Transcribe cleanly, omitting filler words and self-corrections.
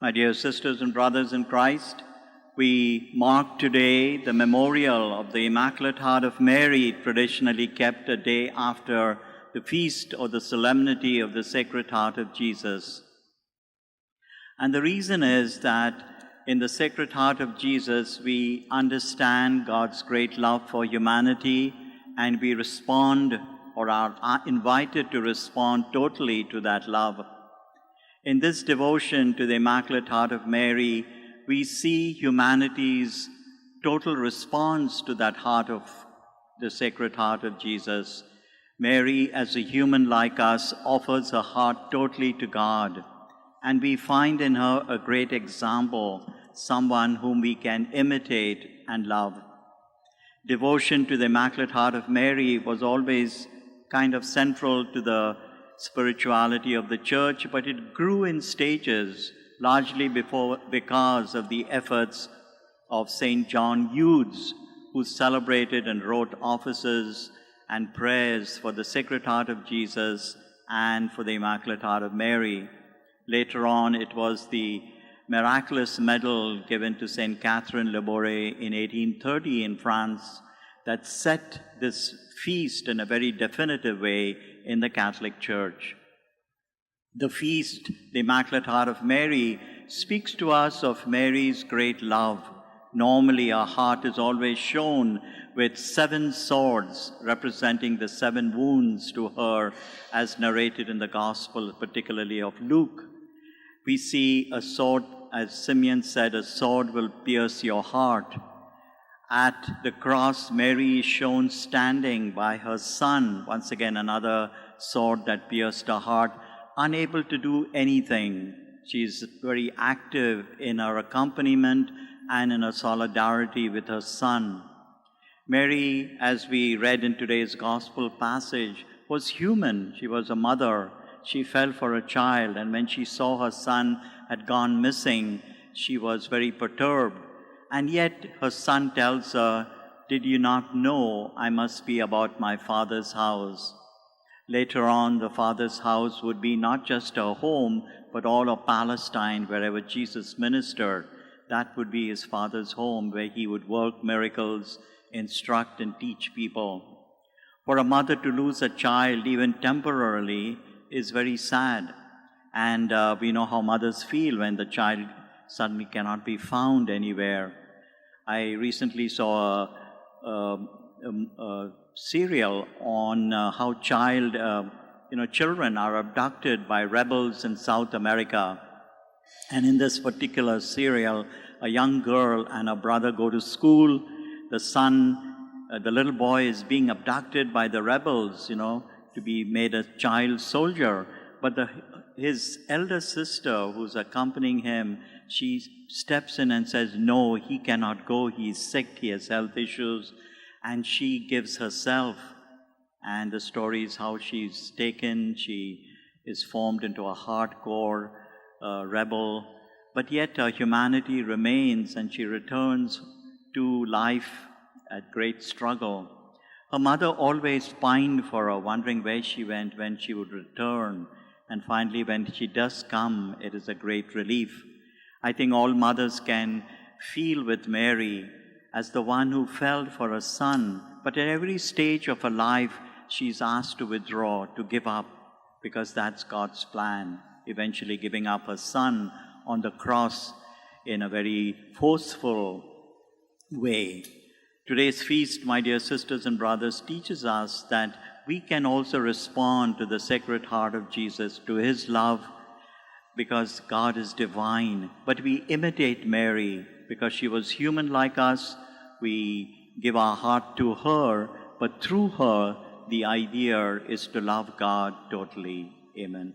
My dear sisters and brothers in Christ, we mark today the memorial of the Immaculate Heart of Mary, traditionally kept a day after the feast or the solemnity of the Sacred Heart of Jesus. And the reason is that in the Sacred Heart of Jesus, we understand God's great love for humanity, and we respond or are invited to respond totally to that love. In this devotion to the Immaculate Heart of Mary, we see humanity's total response to that heart of the Sacred Heart of Jesus. Mary, as a human like us, offers her heart totally to God, and we find in her a great example, someone whom we can imitate and love. Devotion to the Immaculate Heart of Mary was always kind of central to the spirituality of the Church, but it grew in stages, largely because of the efforts of St. John Eudes, who celebrated and wrote offices and prayers for the Sacred Heart of Jesus and for the Immaculate Heart of Mary. Later on, it was the miraculous medal given to St. Catherine Labouré in 1830 in France that set this feast in a very definitive way in the Catholic Church. The feast, the Immaculate Heart of Mary, speaks to us of Mary's great love. Normally, our heart is always shown with 7 swords representing the 7 wounds to her, as narrated in the Gospel, particularly of Luke. We see a sword, as Simeon said, a sword will pierce your heart. At the cross, Mary is shown standing by her Son, once again another sword that pierced her heart, unable to do anything. She is very active in her accompaniment and in her solidarity with her Son. Mary, as we read in today's Gospel passage, was human. She was a mother. She fell for a child, and when she saw her son had gone missing, she was very perturbed. And yet her son tells her, "Did you not know I must be about my Father's house?" Later on, the Father's house would be not just her home, but all of Palestine, wherever Jesus ministered. That would be his Father's home, where he would work miracles, instruct and teach people. For a mother to lose a child, even temporarily, is very sad. And we know how mothers feel when the child suddenly cannot be found anywhere. I recently saw a serial on how children are abducted by rebels in South America. And in this particular serial, a young girl and her brother go to school. The son, the little boy, is being abducted by the rebels, to be made a child soldier. But his elder sister, who's accompanying him, she steps in and says, "No, he cannot go. He's sick. He has health issues." And she gives herself. And the story is how she's taken. She is formed into a hardcore rebel. But yet her humanity remains, and she returns to life at great struggle. Her mother always pined for her, wondering where she went, when she would return. And finally, when she does come, it is a great relief. I think all mothers can feel with Mary as the one who felt for her son, but at every stage of her life, she's asked to withdraw, to give up, because that's God's plan, eventually giving up her son on the cross in a very forceful way. Today's feast, my dear sisters and brothers, teaches us that we can also respond to the Sacred Heart of Jesus, to his love, because God is divine. But we imitate Mary because she was human like us. We give our heart to her, but through her, the idea is to love God totally. Amen.